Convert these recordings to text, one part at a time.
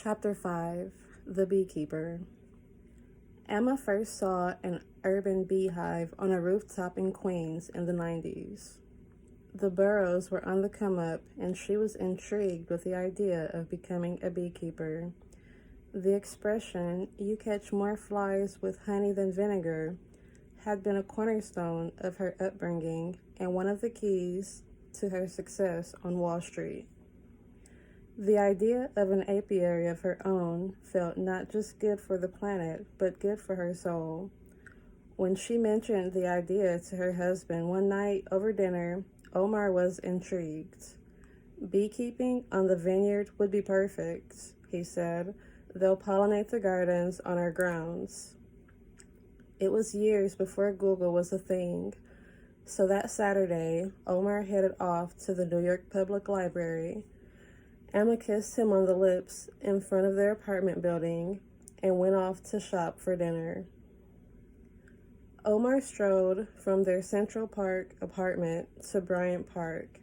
Chapter 5 The Beekeeper. Emma first saw an urban beehive on a rooftop in Queens in the 90s. The burrows were on the come up, and she was intrigued with the idea of becoming a beekeeper. The expression, "you catch more flies with honey than vinegar," had been a cornerstone of her upbringing and one of the keys to her success on Wall Street. The idea of an apiary of her own felt not just good for the planet, but good for her soul. When she mentioned the idea to her husband one night over dinner, Omar was intrigued. "Beekeeping on the vineyard would be perfect," he said. "They'll pollinate the gardens on our grounds." It was years before Google was a thing, so that Saturday, Omar headed off to the New York Public Library. Emma kissed him on the lips in front of their apartment building and went off to shop for dinner. Omar strolled from their Central Park apartment to Bryant Park.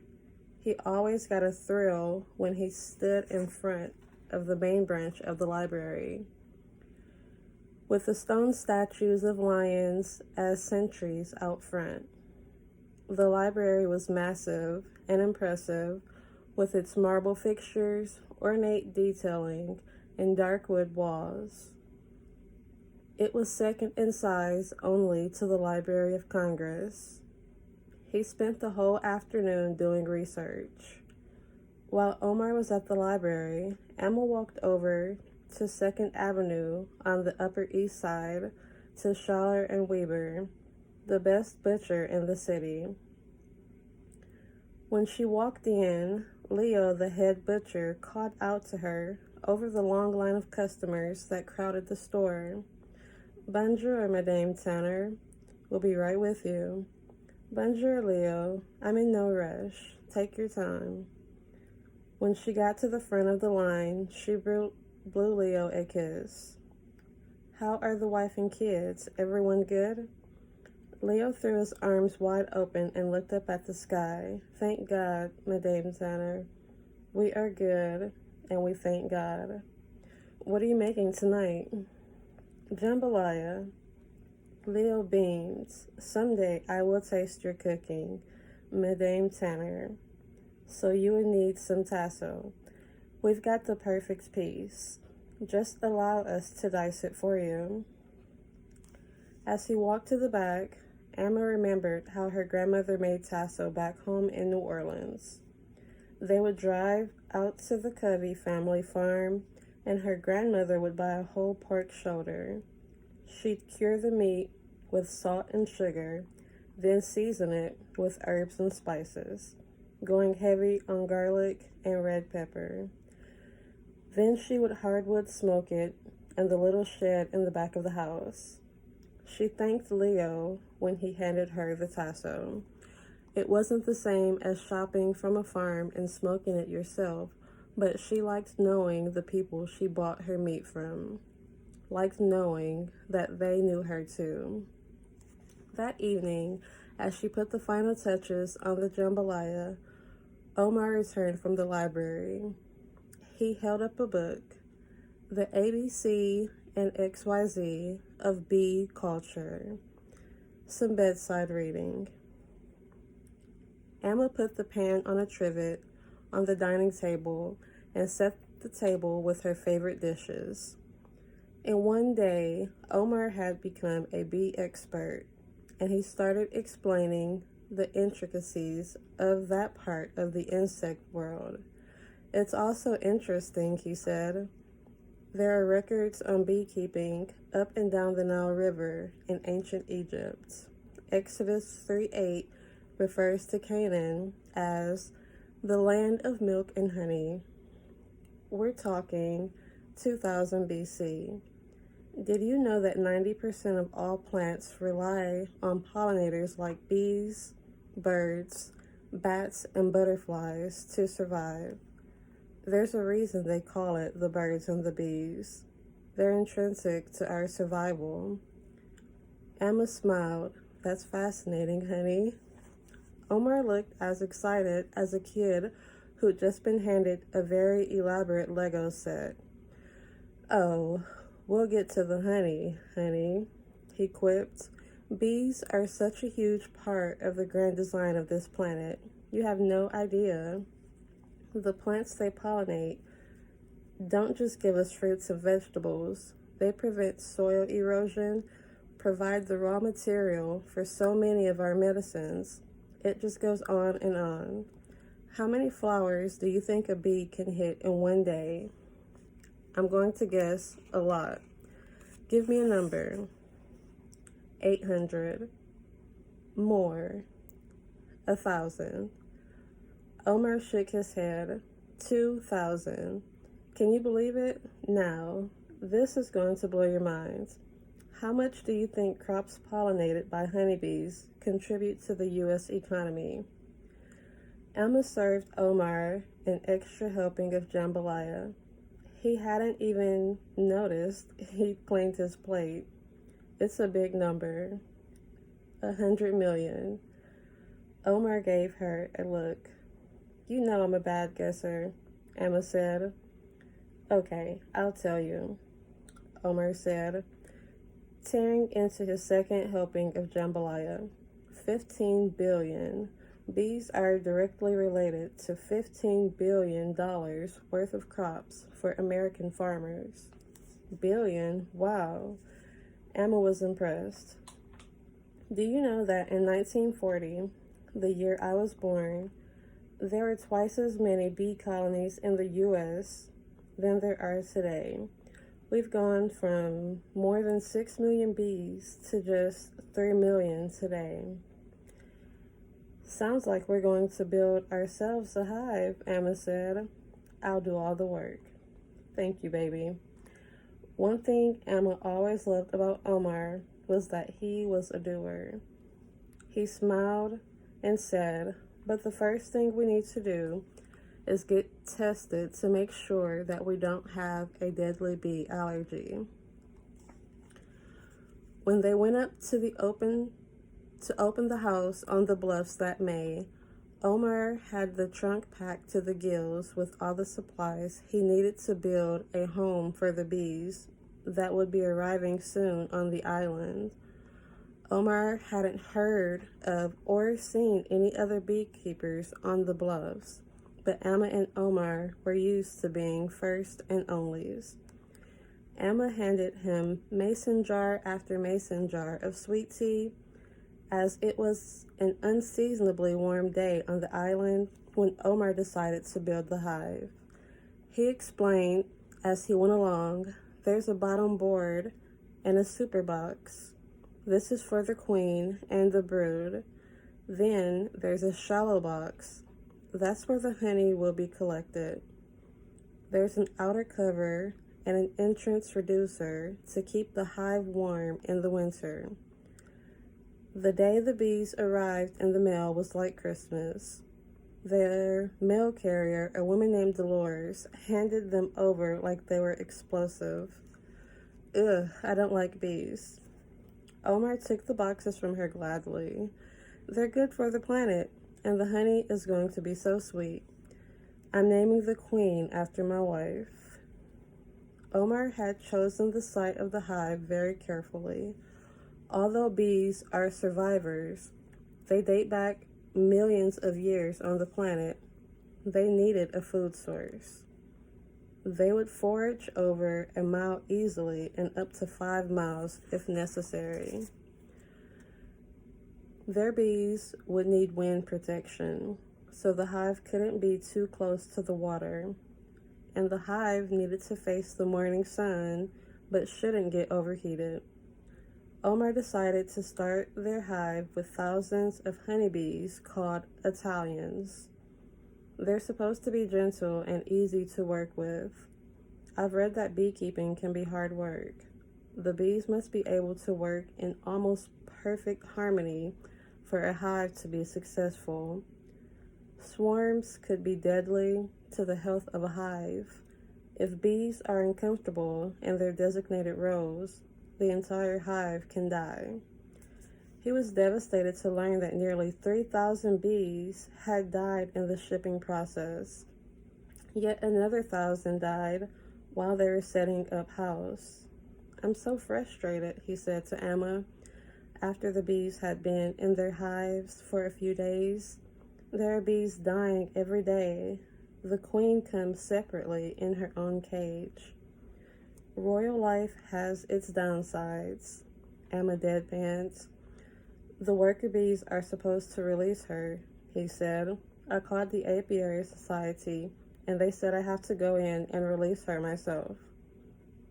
He always got a thrill when he stood in front of the main branch of the library. With the stone statues of lions as sentries out front. The library was massive and impressive, with its marble fixtures, ornate detailing, and dark wood walls. It was second in size only to the Library of Congress. He spent the whole afternoon doing research. While Omar was at the library, Emma walked over to 2nd Avenue on the Upper East Side to Schaller and Weber, the best butcher in the city. When she walked in, Leo, the head butcher, called out to her over the long line of customers that crowded the store. "Bonjour, Madame Tanner. We'll be right with you." "Bonjour, Leo. I'm in no rush. Take your time." When she got to the front of the line, she blew Leo a kiss. "How are the wife and kids? Everyone good?" Leo threw his arms wide open and looked up at the sky. "Thank God, Madame Tanner. We are good, and we thank God." "What are you making tonight?" "Jambalaya." Leo beamed. "Someday I will taste your cooking, Madame Tanner. So you would need some tasso. We've got the perfect piece. Just allow us to dice it for you." As he walked to the back, Emma remembered how her grandmother made tasso back home in New Orleans. They would drive out to the Covey family farm, and her grandmother would buy a whole pork shoulder. She'd cure the meat with salt and sugar, then season it with herbs and spices, going heavy on garlic and red pepper. Then she would hardwood smoke it in the little shed in the back of the house. She thanked Leo when he handed her the tasso. It wasn't the same as shopping from a farm and smoking it yourself, but she liked knowing the people she bought her meat from, liked knowing that they knew her too. That evening, as she put the final touches on the jambalaya, Omar returned from the library. He held up a book, The ABC and XYZ of Bee Culture, some bedside reading. Emma put the pan on a trivet on the dining table and set the table with her favorite dishes. In one day, Omar had become a bee expert, and he started explaining the intricacies of that part of the insect world. "It's also interesting," he said. "There are records on beekeeping up and down the Nile River in ancient Egypt. Exodus 3:8 refers to Canaan as the land of milk and honey. We're talking 2000 BC. Did you know that 90% of all plants rely on pollinators like bees, birds, bats, and butterflies to survive? There's a reason they call it the birds and the bees. They're intrinsic to our survival." Emma smiled. "That's fascinating, honey." Omar looked as excited as a kid who'd just been handed a very elaborate Lego set. Oh, we'll get to the honey, he quipped. Bees are such a huge part of the grand design of this planet. You have no idea. The plants they pollinate don't just give us fruits and vegetables. They prevent soil erosion, provide the raw material for so many of our medicines. It just goes on and on. How many flowers do you think a bee can hit in one day? I'm going to guess a lot. Give me a number. 800. More. 1,000. Omar shook his head. 2,000. Can you believe it? Now, this is going to blow your minds. How much do you think crops pollinated by honeybees contribute to the U.S. economy? Emma served Omar an extra helping of jambalaya. He hadn't even noticed he'd cleaned his plate. It's a big number. 100 million. Omar gave her a look. You know I'm a bad guesser, Emma said. Okay, I'll tell you, Omar said, tearing into his second helping of jambalaya. 15 billion. Bees are directly related to $15 billion worth of crops for American farmers. Billion? Wow. Emma was impressed. Do you know that in 1940, the year I was born, there were twice as many bee colonies in the U.S. than there are today? We've gone from more than 6 million bees to just 3 million today. Sounds like we're going to build ourselves a hive, Emma said. I'll do all the work. Thank you, baby. One thing Emma always loved about Omar was that he was a doer. He smiled and said, but the first thing we need to do is get tested to make sure that we don't have a deadly bee allergy. When they went up to open the house on the Bluffs that May, Omar had the trunk packed to the gills with all the supplies he needed to build a home for the bees that would be arriving soon on the island. Omar hadn't heard of or seen any other beekeepers on the Bluffs, but Emma and Omar were used to being first and onlys. Emma handed him mason jar after mason jar of sweet tea, as it was an unseasonably warm day on the island when Omar decided to build the hive. He explained as he went along, there's a bottom board and a super box. This is for the queen and the brood. Then there's a shallow box. That's where the honey will be collected. There's an outer cover and an entrance reducer to keep the hive warm in the winter. The day the bees arrived in the mail was like Christmas. Their mail carrier, a woman named Dolores, handed them over like they were explosive. Ugh, I don't like bees. Omar took the boxes from her gladly. They're good for the planet, and the honey is going to be so sweet. I'm naming the queen after my wife. Omar had chosen the site of the hive very carefully. Although bees are survivors, they date back millions of years on the planet. They needed a food source. They would forage over a mile easily and up to 5 miles if necessary. Their bees would need wind protection, so the hive couldn't be too close to the water, and the hive needed to face the morning sun but shouldn't get overheated. Omar decided to start their hive with thousands of honeybees called Italians. They're supposed to be gentle and easy to work with. I've read that beekeeping can be hard work. The bees must be able to work in almost perfect harmony for a hive to be successful. Swarms could be deadly to the health of a hive. If bees are uncomfortable in their designated rows, the entire hive can die. He was devastated to learn that nearly 3,000 bees had died in the shipping process. Yet another 1,000 died while they were setting up house. "I'm so frustrated," he said to Emma, after the bees had been in their hives for a few days. "There are bees dying every day. The queen comes separately in her own cage." "Royal life has its downsides," Emma deadpanned. "The worker bees are supposed to release her," he said. "I called the Apiary Society, and they said I have to go in and release her myself."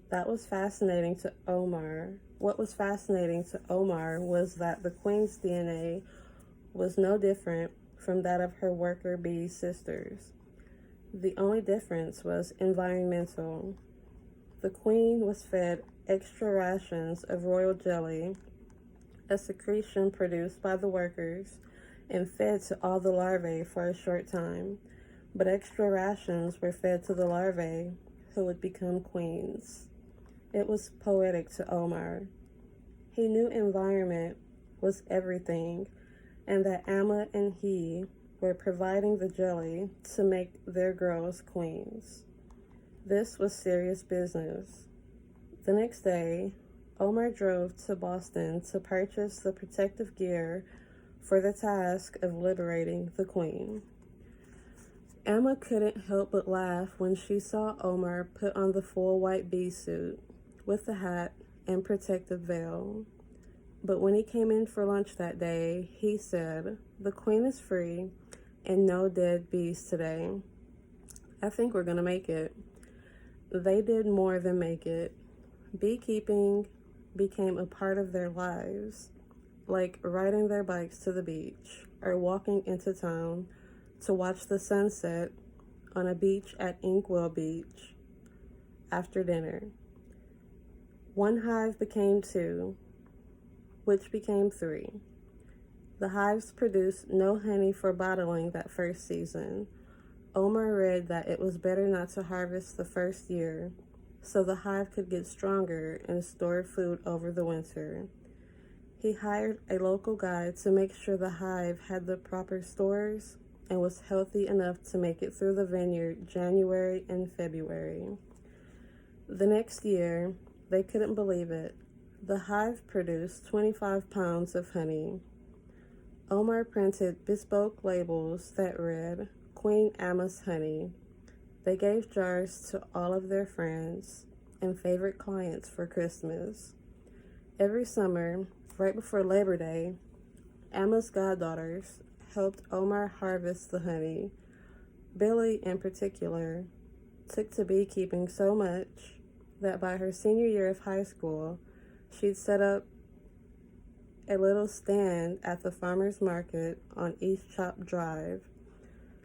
That was fascinating to Omar. What was fascinating to Omar was that the queen's DNA was no different from that of her worker bee sisters. The only difference was environmental. The queen was fed extra rations of royal jelly, a secretion produced by the workers, and fed to all the larvae for a short time. But extra rations were fed to the larvae, who would become queens. It was poetic to Omar. He knew environment was everything, and that Amma and he were providing the jelly to make their girls queens. This was serious business. The next day, Omar drove to Boston to purchase the protective gear for the task of liberating the queen. Emma couldn't help but laugh when she saw Omar put on the full white bee suit with the hat and protective veil. But when he came in for lunch that day, he said, "The queen is free and no dead bees today. I think we're gonna make it." They did more than make it. Beekeeping became a part of their lives, like riding their bikes to the beach or walking into town to watch the sunset on a beach at Inkwell Beach after dinner. One hive became two, which became three. The hives produced no honey for bottling that first season. Omar read that it was better not to harvest the first year, so the hive could get stronger and store food over the winter. He hired a local guide to make sure the hive had the proper stores and was healthy enough to make it through the vineyard January and February. The next year, they couldn't believe it. The hive produced 25 pounds of honey. Omar printed bespoke labels that read, "Queen Amma's Honey." They gave jars to all of their friends and favorite clients for Christmas. Every summer, right before Labor Day, Amma's goddaughters helped Omar harvest the honey. Billy, in particular, took to beekeeping so much that by her senior year of high school, she'd set up a little stand at the farmer's market on East Chop Drive.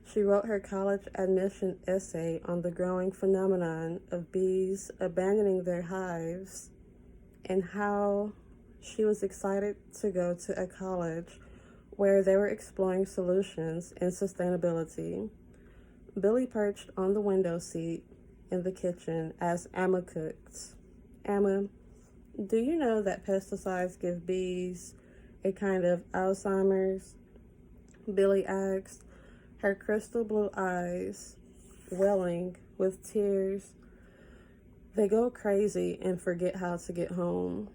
She wrote her college admission essay on the growing phenomenon of bees abandoning their hives and how she was excited to go to a college where they were exploring solutions in sustainability. Billy perched on the window seat in the kitchen as Amma cooked. "Amma, do you know that pesticides give bees a kind of Alzheimer's?" Billy asked, her crystal blue eyes welling with tears. "They go crazy and forget how to get home.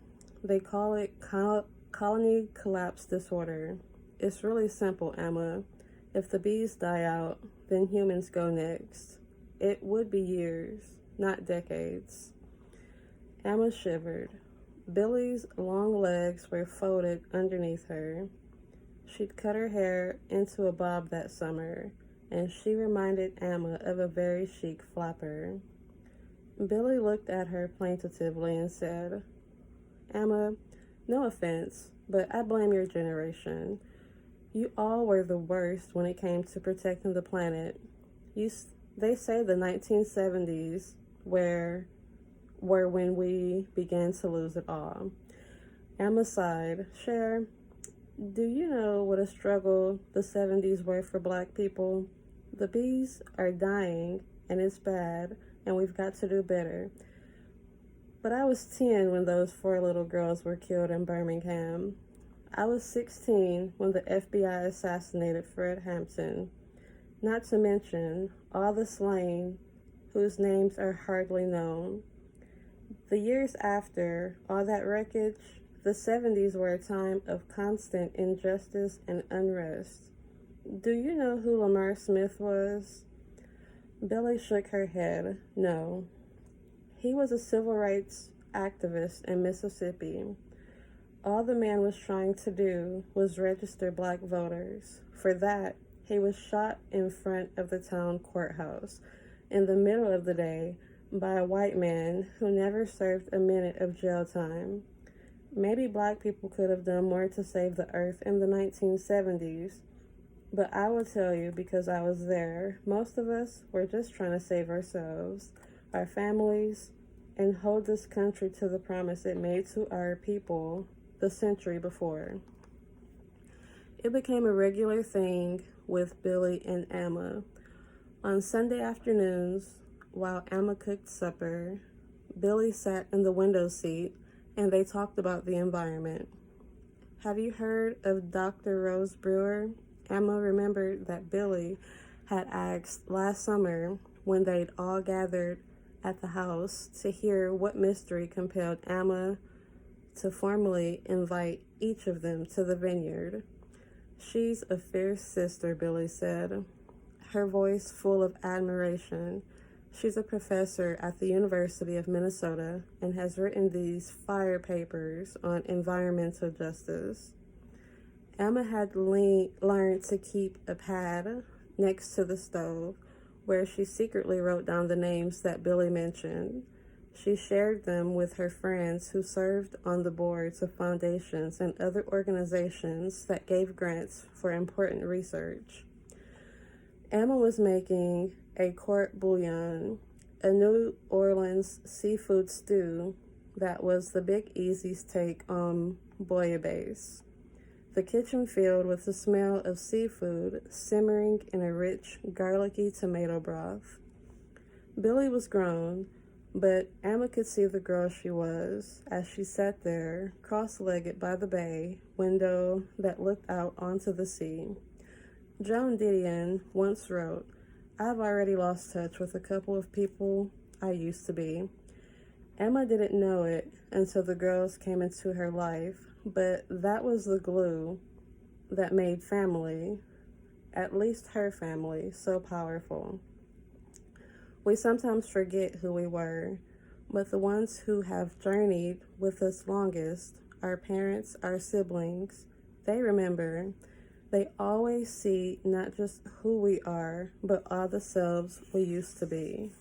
They call it colony collapse disorder. It's really simple, Emma. If the bees die out, then humans go next. It would be years, not decades." Emma shivered. Billy's long legs were folded underneath her. She'd cut her hair into a bob that summer, and she reminded Emma of a very chic flapper. Billy looked at her plaintively and said, "Emma, no offense, but I blame your generation. You all were the worst when it came to protecting the planet. They say the 1970s were when we began to lose it all." Emma sighed. "Cher, do you know what a struggle the 70s were for Black people? The bees are dying, and it's bad, and we've got to do better. But I was 10 when those 4 little girls were killed in Birmingham. I was 16 when the FBI assassinated Fred Hampton. Not to mention all the slain whose names are hardly known. The years after all that wreckage, the 70s were a time of constant injustice and unrest. Do you know who Lamar Smith was? Billy shook her head. No. He was a civil rights activist in Mississippi. All the man was trying to do was register black voters. For that, he was shot in front of the town courthouse in the middle of the day by a white man who never served a minute of jail time. Maybe black people could have done more to save the earth in the 1970s, but I will tell you, because I was there, most of us were just trying to save ourselves, our families, and hold this country to the promise it made to our people the century before. It became a regular thing with Billy and Emma. On Sunday afternoons, while Emma cooked supper, Billy sat in the window seat and they talked about the environment. Have you heard of Dr. Rose Brewer? Emma remembered that Billy had asked last summer when they'd all gathered at the house to hear what mystery compelled Emma to formally invite each of them to the vineyard. She's a fierce sister, Billy said, her voice full of admiration. She's a professor at the University of Minnesota and has written these fire papers on environmental justice. Emma had learned to keep a pad next to the stove where she secretly wrote down the names that Billy mentioned. She shared them with her friends who served on the boards of foundations and other organizations that gave grants for important research. Emma was making a court bouillon, a New Orleans seafood stew that was the Big Easy's take on bouillabaisse. The kitchen filled with the smell of seafood simmering in a rich, garlicky tomato broth. Billy was grown, but Emma could see the girl she was as she sat there, cross-legged by the bay window that looked out onto the sea. Joan Didion once wrote, "I've already lost touch with a couple of people I used to be." Emma didn't know it until the girls came into her life, but that was the glue that made family, at least her family, so powerful. We sometimes forget who we were, but the ones who have journeyed with us longest, our parents, our siblings, they remember. They always see not just who we are, but all the selves we used to be.